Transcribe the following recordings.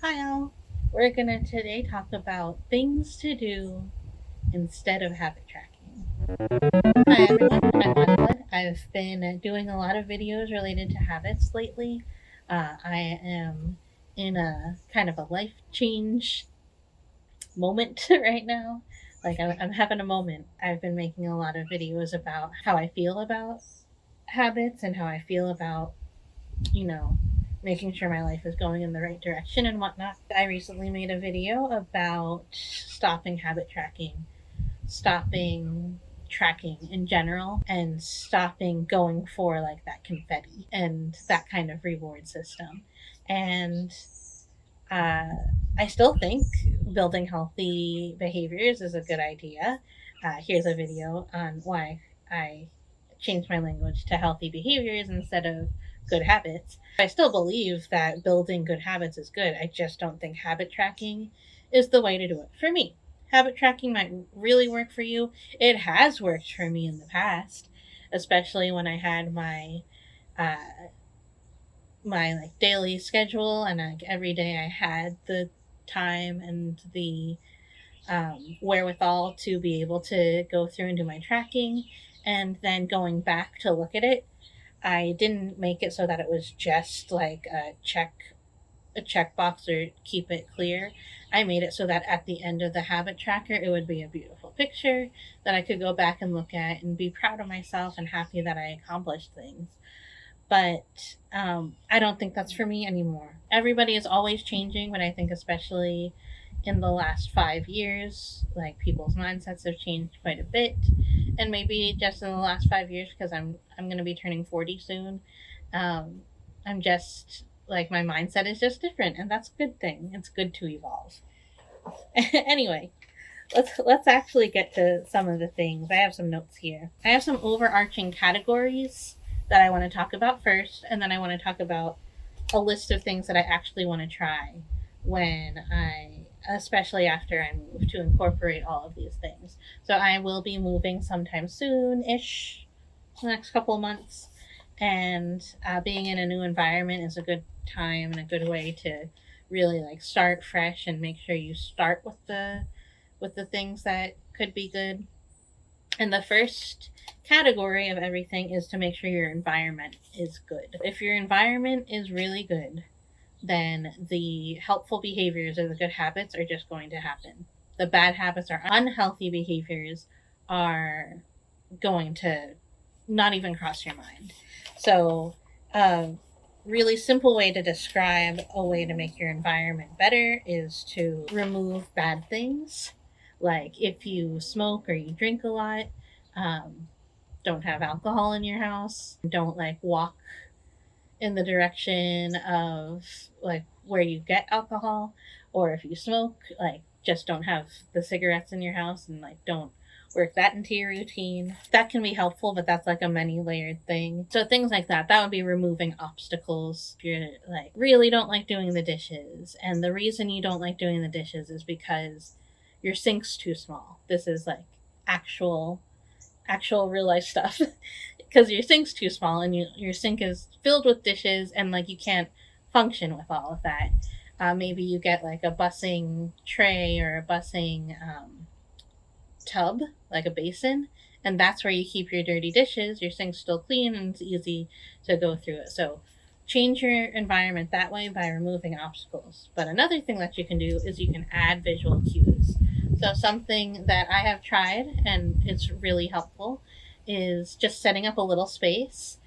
Kyle. We're gonna today talk about things to do instead of habit tracking. Hi everyone, I'm Madeline. I've been doing a lot of videos related to habits lately. I am in a kind of a life change moment right now. I'm having a moment. I've been making a lot of videos about how I feel about habits and how I feel about you know, making sure my life is going in the right direction and whatnot. I recently made a video about stopping habit tracking, stopping tracking in general, and stopping going for like that confetti and that kind of reward system. And uh, I still think building healthy behaviors is a good idea. Here's a video on why I changed my language to healthy behaviors instead of good habits. I still believe that building good habits is good. I just don't think habit tracking is the way to do it for me. Habit tracking might really work for you. It has worked for me in the past, especially when I had uh, my like daily schedule and like every day I had the time and the wherewithal to be able to go through and do my tracking and then going back to look at it. I didn't make it so that it was just like a checkbox or keep it clear. I made it so that at the end of the habit tracker it would be a beautiful picture that I could go back and look at and be proud of myself and happy that I accomplished things. But I don't think that's for me anymore. Everybody is always changing, but I think especially in the last 5 years, like people's mindsets have changed quite a bit, and maybe just in the last 5 years because I'm going to be turning 40 soon. Um, I'm just like my mindset is just different, and that's a good thing. It's good to evolve. Anyway, let's actually get to some of the things. I have some notes here. I have some overarching categories that I want to talk about first, and then I want to talk about a list of things that I actually want to try especially after I move, to incorporate all of these things. So I will be moving sometime soon ish, the next couple of months, and being in a new environment is a good time and a good way to really like start fresh and make sure you start with the things that could be good. And the first category of everything is to make sure your environment is good. If your environment is really good, then the helpful behaviors or the good habits are just going to happen. The bad habits or unhealthy behaviors are going to not even cross your mind. So, a really simple way to describe a way to make your environment better is to remove bad things. Like if you smoke or you drink a lot, um, don't have alcohol in your house, don't like walk in the direction of like where you get alcohol, or if you smoke, like just don't have the cigarettes in your house and like don't work that into your routine. That can be helpful, but that's like a many layered thing. So things like that would be removing obstacles. If you're like really don't like doing the dishes, and the reason you don't like doing the dishes is because your sink's too small. This is like actual real life stuff. Because your sink's too small and your sink is filled with dishes and like you can't function with all of that. Maybe you get like a bussing tray or a bussing tub, like a basin, and that's where you keep your dirty dishes. Your sink's still clean and it's easy to go through it. So change your environment that way by removing obstacles. But another thing that you can do is you can add visual cues. So something that I have tried and it's really helpful is just setting up a little space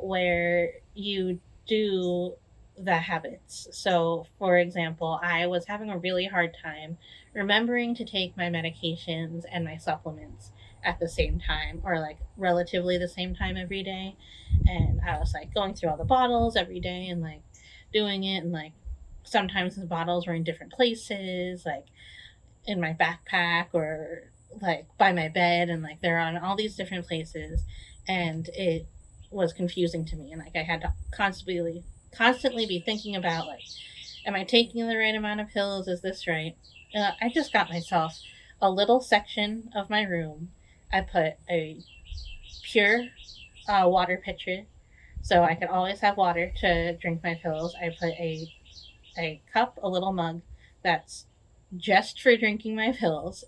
where you do the habits. So, for example, I was having a really hard time remembering to take my medications and my supplements at the same time, or like relatively the same time every day. And I was like going through all the bottles every day and like doing it. And like sometimes the bottles were in different places, like in my backpack or like by my bed, and like they're on all these different places. And it was confusing to me. And like I had to constantly be thinking about like, am I taking the right amount of pills? Is this right? I just got myself a little section of my room. I put a pure water pitcher so I could always have water to drink my pills. I put a a cup, a little mug that's just for drinking my pills.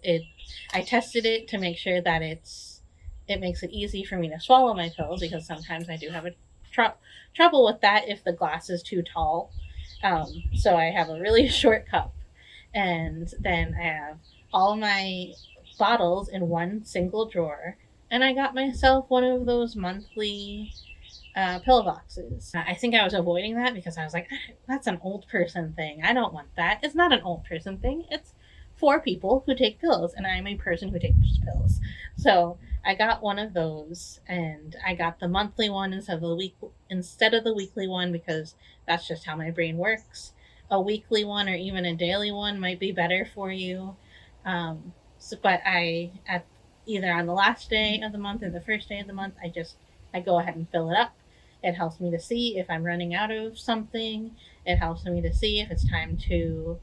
I tested it to make sure that it makes it easy for me to swallow my pills, because sometimes I do have a trouble with that if the glass is too tall. So I have a really short cup, and then I have all my bottles in one single drawer. And I got myself one of those monthly pill boxes. I think I was avoiding that because I was like, that's an old person thing. I don't want that. It's not an old person thing. It's for people who take pills, and I'm a person who takes pills. So I got one of those, and I got the monthly one instead of the weekly one, because that's just how my brain works. A weekly one or even a daily one might be better for you. But I at either on the last day of the month or the first day of the month, I go ahead and fill it up. It helps me to see if I'm running out of something. It helps me to see if it's time to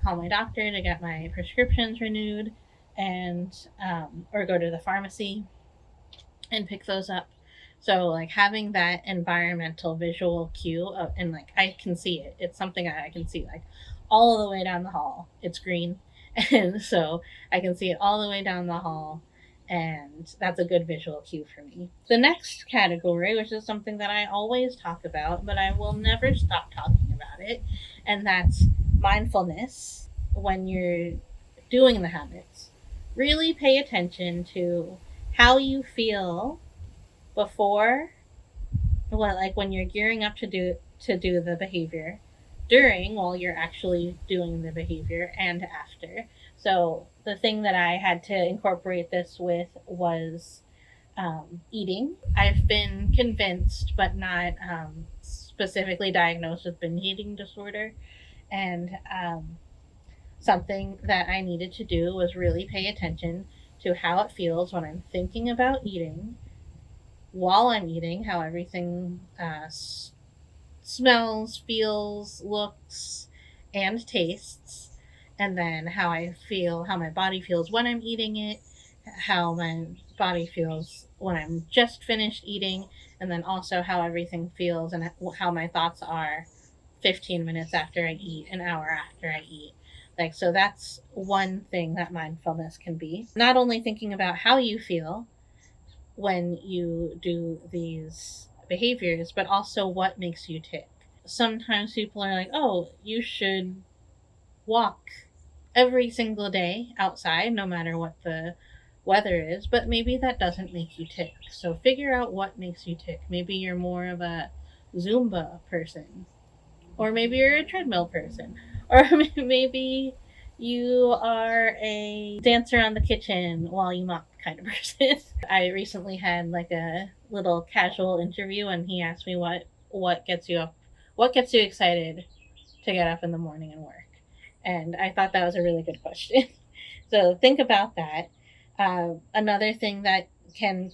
call my doctor to get my prescriptions renewed, and or go to the pharmacy and pick those up. So like having that environmental visual cue and like I can see it. It's something I can see like all the way down the hall. It's green, and so I can see it all the way down the hall, and that's a good visual cue for me. The next category, which is something that I always talk about, but I will never stop talking about it, and that's mindfulness. When you're doing the habits, really pay attention to how you feel before, well, like when you're gearing up to do the behavior, during, while you're actually doing the behavior, and after. So the thing that I had to incorporate this with was eating. I've been convinced, but not specifically diagnosed with binge eating disorder, and something that I needed to do was really pay attention to how it feels when I'm thinking about eating, while I'm eating, how everything smells, feels, looks, and tastes, and then how my body feels when I'm eating it, how my body feels when I'm just finished eating, and then also how everything feels and how my thoughts are 15 minutes after I eat, an hour after I eat. Like, so that's one thing that mindfulness can be. Not only thinking about how you feel when you do these behaviors, but also what makes you tick. Sometimes people are like, oh, you should walk every single day outside, no matter what the weather is, but maybe that doesn't make you tick. So figure out what makes you tick. Maybe you're more of a Zumba person, or maybe you're a treadmill person, or maybe you are a dancer on the kitchen while you mop kind of person. I recently had like a little casual interview, and he asked me what gets you up, what gets you excited to get up in the morning and work, and I thought that was a really good question. So think about that. Another thing that can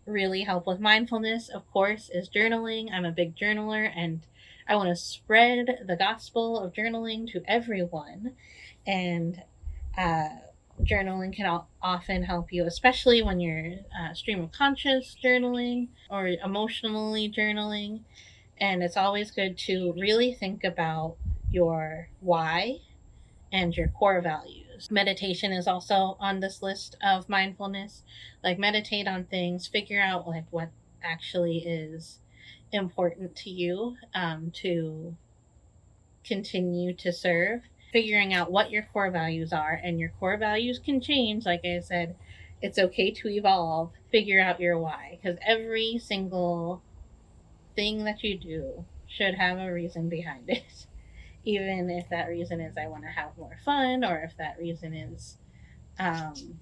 really help with mindfulness, of course, is journaling. I'm a big journaler, and I want to spread the gospel of journaling to everyone. And uh, journaling can often help you, especially when you're stream of conscious journaling or emotionally journaling. And it's always good to really think about your why and your core values. Meditation is also on this list of mindfulness. Like, meditate on things, figure out like what actually is important to you, to continue to serve. Figuring out what your core values are, and your core values can change. Like I said, it's okay to evolve. Figure out your why, because every single thing that you do should have a reason behind it. Even if that reason is I want to have more fun, or if that reason is um,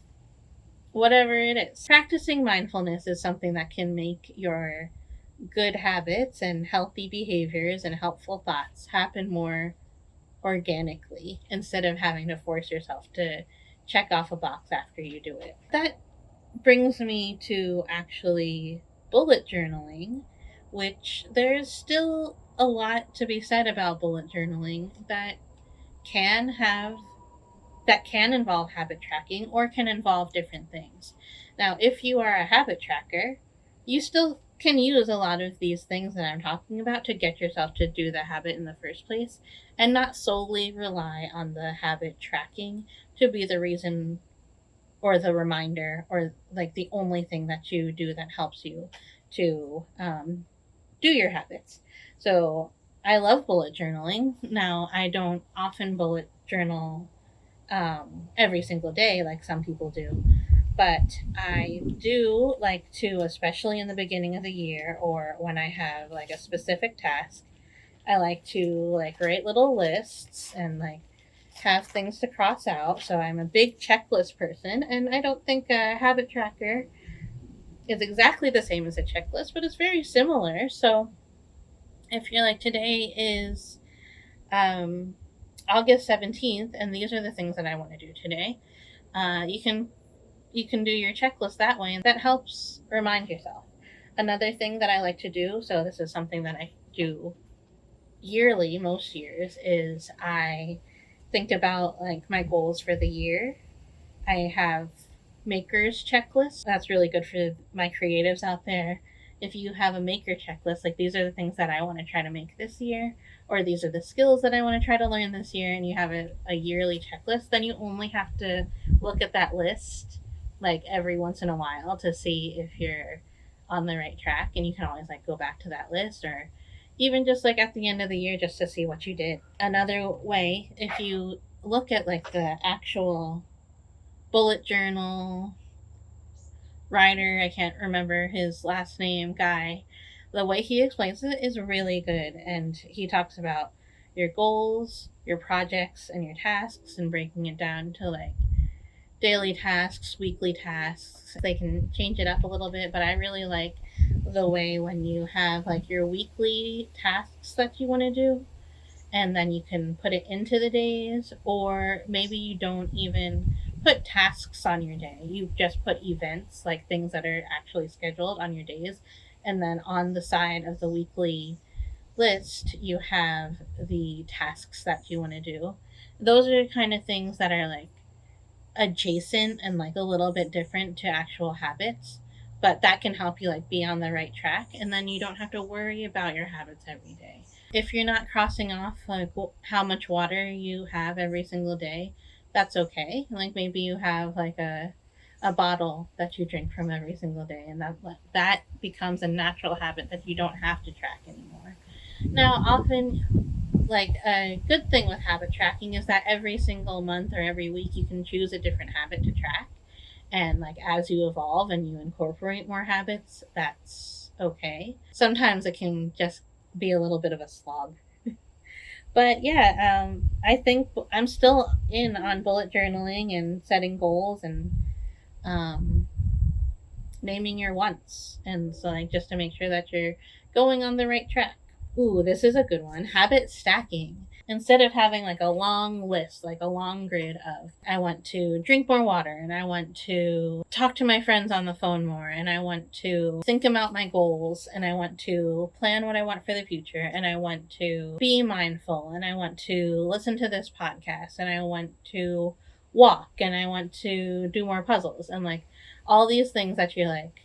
whatever it is. Practicing mindfulness is something that can make your good habits and healthy behaviors and helpful thoughts happen more organically, instead of having to force yourself to check off a box after you do it. That brings me to actually bullet journaling, which there's still a lot to be said about bullet journaling can have that can involve habit tracking, or can involve different things. Now, if you are a habit tracker, you still can use a lot of these things that I'm talking about to get yourself to do the habit in the first place, and not solely rely on the habit tracking to be the reason or the reminder or like the only thing that you do that helps you to do your habits. So I love bullet journaling. Now, I don't often bullet journal every single day like some people do, but I do like to, especially in the beginning of the year or when I have like a specific task, I like to like write little lists and like have things to cross out. So I'm a big checklist person, and I don't think a habit tracker is exactly the same as a checklist, but it's very similar. So if you're like, today is um, August 17th, and these are the things that I want to do today, you can do your checklist that way, and that helps remind yourself. Another thing that I like to do, so this is something that I do yearly most years, is I think about like my goals for the year. I have makers checklist. That's really good for my creatives out there. If you have a maker checklist, like these are the things that I want to try to make this year, or these are the skills that I want to try to learn this year, and you have a yearly checklist, then you only have to look at that list like every once in a while to see if you're on the right track, and you can always like go back to that list, or even just like at the end of the year just to see what you did. Another way, if you look at like the actual bullet journal writer, I can't remember his last name, guy, the way he explains it is really good. And he talks about your goals, your projects, and your tasks, and breaking it down to like daily tasks, weekly tasks. They can change it up a little bit, but I really like the way when you have like your weekly tasks that you want to do, and then you can put it into the days, or maybe you don't even put tasks on your day. You just put events, like things that are actually scheduled on your days, and then on the side of the weekly list, you have the tasks that you want to do. Those are the kind of things that are like adjacent and like a little bit different to actual habits, but that can help you like be on the right track, and then you don't have to worry about your habits every day. If you're not crossing off like how much water you have every single day, that's okay. Like maybe you have like a bottle that you drink from every single day, and that becomes a natural habit that you don't have to track anymore. Now, often, like a good thing with habit tracking is that every single month or every week you can choose a different habit to track, and like as you evolve and you incorporate more habits, that's okay. Sometimes it can just be a little bit of a slog. But yeah, I think I'm still in on bullet journaling and setting goals and um, naming your wants, and so like just to make sure that you're going on the right track. Ooh, this is a good one. Habit stacking. Instead of having like a long list, like a long grid of, I want to drink more water, and I want to talk to my friends on the phone more, and I want to think about my goals, and I want to plan what I want for the future, and I want to be mindful, and I want to listen to this podcast, and I want to walk, and I want to do more puzzles, and like all these things that you like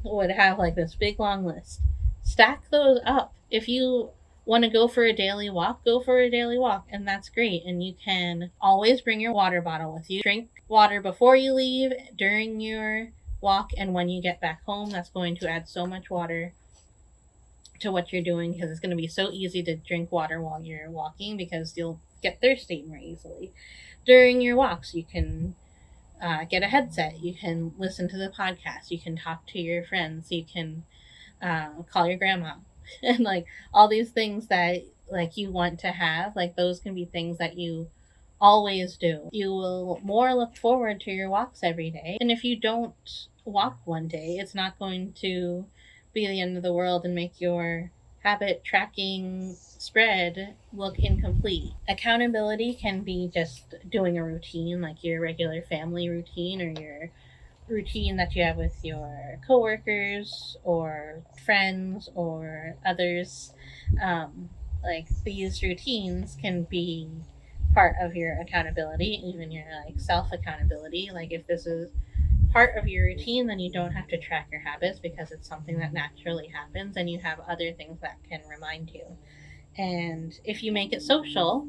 would have like this big long list. Stack those up. If you want to go for a daily walk, go for a daily walk, and that's great. And you can always bring your water bottle with you. Drink water before you leave, during your walk, and when you get back home. That's going to add so much water to what you're doing, because it's going to be so easy to drink water while you're walking because you'll get thirsty more easily. During your walks, you can get a headset. You can listen to the podcast. You can talk to your friends. You can call your grandma, and like all these things that like you want to have. Like those can be things that you always do. You will more look forward to your walks every day. And if you don't walk one day, it's not going to be the end of the world and make your habit tracking spread look incomplete. Accountability can be just doing a routine, like your regular family routine or your routine that you have with your coworkers or friends or others. Like these routines can be part of your accountability, even your like self accountability. Like if this is part of your routine, then you don't have to track your habits because it's something that naturally happens and you have other things that can remind you. And if you make it social,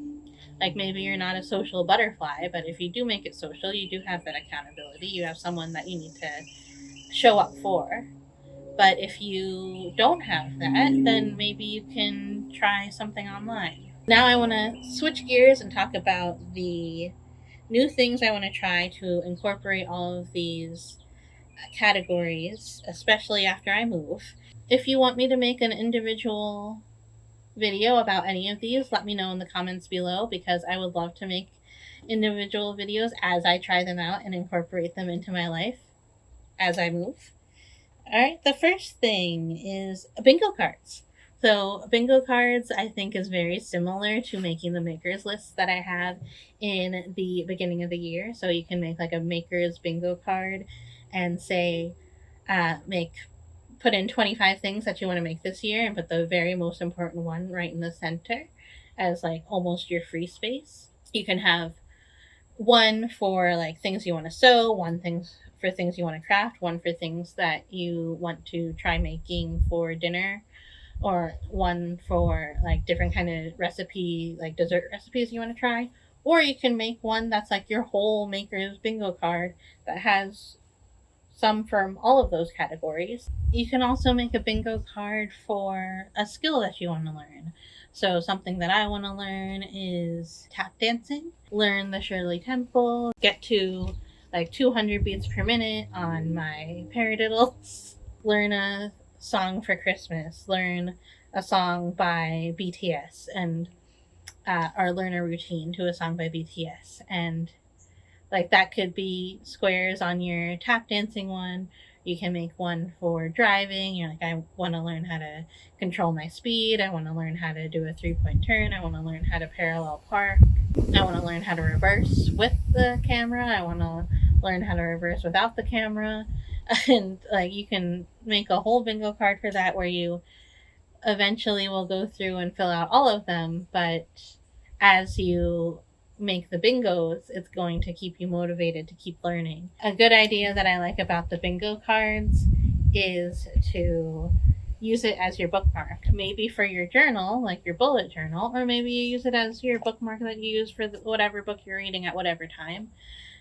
like maybe you're not a social butterfly, but if you do make it social, you do have that accountability. You have someone that you need to show up for. But if you don't have that, then maybe you can try something online. Now I want to switch gears and talk about the new things I want to try to incorporate all of these categories, especially after I move. If you want me to make an individual video about any of these, let me know in the comments below, because I would love to make individual videos as I try them out and incorporate them into my life as I move. All right, the first thing is bingo cards. So bingo cards, I think, is very similar to making the makers lists that I have in the beginning of the year. So you can make like a makers bingo card and say, put in 25 things that you want to make this year and put the very most important one right in the center as like almost your free space. You can have one for like things you want to sew, one thing for things you want to craft, one for things that you want to try making for dinner, or one for like different kind of recipe, like dessert recipes you want to try. Or you can make one that's like your whole maker's bingo card that has some from all of those categories. You can also make a bingo card for a skill that you want to learn. So something that I want to learn is tap dancing, learn the Shirley Temple, get to like 200 beats per minute on my paradiddles, learn a song for Christmas, learn a song by BTS, and or learn a routine to a song by BTS. And like that could be squares on your tap dancing one. You can make one for driving. You're like, I want to learn how to control my speed. I want to learn how to do a 3-point turn. I want to learn how to parallel park. I want to learn how to reverse with the camera. I want to learn how to reverse without the camera. And like you can make a whole bingo card for that, where you eventually will go through and fill out all of them. But as you make the bingos, it's going to keep you motivated to keep learning. A good idea that I like about the bingo cards is to use it as your bookmark, maybe for your journal, like your bullet journal, or maybe you use it as your bookmark that you use for whatever book you're reading at whatever time,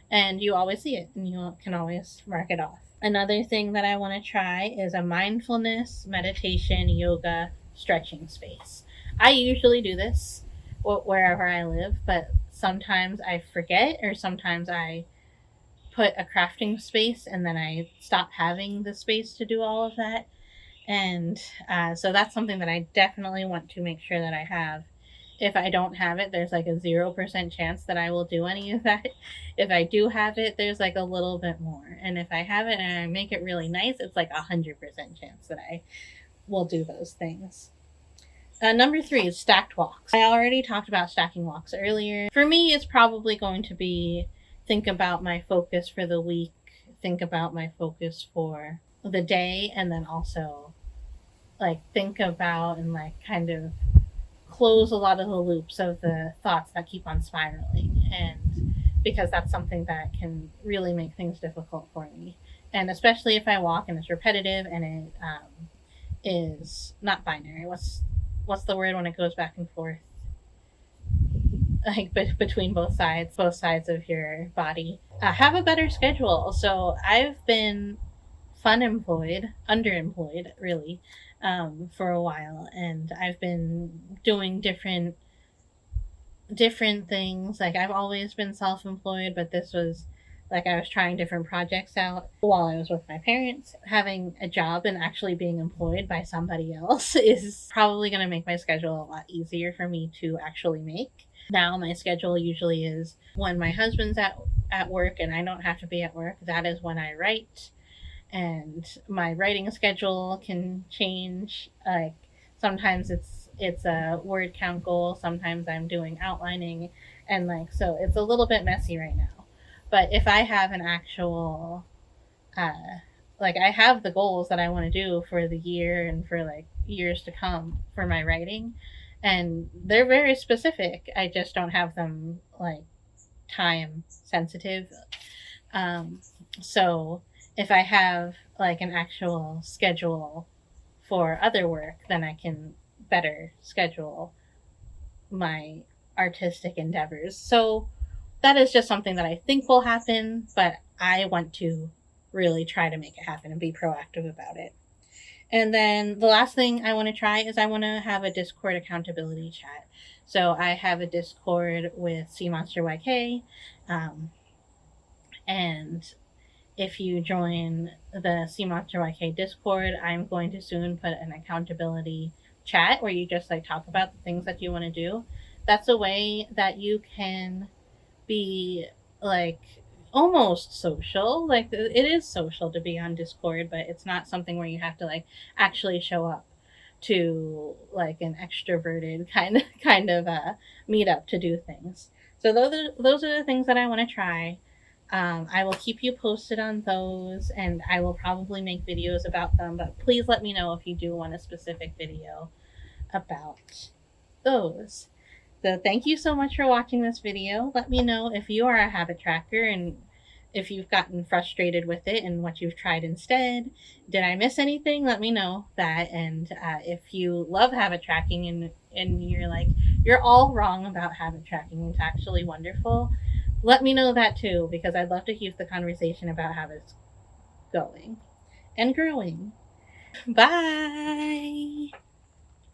and you always see it and you can always mark it off. Another thing that I want to try is a mindfulness, meditation, yoga, stretching space. I usually do this wherever I live, but sometimes I forget, or sometimes I put a crafting space and then I stop having the space to do all of that. And so that's something that I definitely want to make sure that I have. If I don't have it, there's like a 0% chance that I will do any of that. If I do have it, there's like a little bit more. And if I have it and I make it really nice, it's like 100% chance that I will do those things. Number 3 is stacked walks. I already talked about stacking walks earlier. For me, it's probably going to be think about my focus for the week, think about my focus for the day, and then also like think about and like kind of close a lot of the loops of the thoughts that keep on spiraling. And because that's something that can really make things difficult for me. And especially if I walk and it's repetitive and it is not binary. What's the word when it goes back and forth, like between both sides of your body? Have a better schedule. So I've been underemployed really, for a while, and I've been doing different things. Like I've always been self-employed, but this was like I was trying different projects out while I was with my parents. Having a job and actually being employed by somebody else is probably going to make my schedule a lot easier for me to actually make. Now my schedule usually is when my husband's at work and I don't have to be at work, that is when I write. And my writing schedule can change. Like sometimes it's a word count goal, sometimes I'm doing outlining, and like so it's a little bit messy right now. But if I have an actual like I have the goals that I want to do for the year and for like years to come for my writing, and they're very specific. I just don't have them like time sensitive. So if I have like an actual schedule for other work, then I can better schedule my artistic endeavors. So that is just something that I think will happen, but I want to really try to make it happen and be proactive about it. And then the last thing I want to try is I want to have a Discord accountability chat. So I have a Discord with Sea Monster YK, and if you join the Sea Monster YK Discord, I'm going to soon put an accountability chat where you just like talk about the things that you want to do. That's a way that you can be like almost social. Like it is social to be on Discord, but it's not something where you have to like actually show up to like an extroverted kind of meetup to do things. So those are the things that I want to try. I will keep you posted on those, and I will probably make videos about them. But please let me know if you do want a specific video about those. So thank you so much for watching this video. Let me know if you are a habit tracker and if you've gotten frustrated with it and what you've tried instead. Did I miss anything? Let me know that. And if you love habit tracking and you're like, you're all wrong about habit tracking, it's actually wonderful, let me know that too, because I'd love to keep the conversation about habits going and growing. Bye.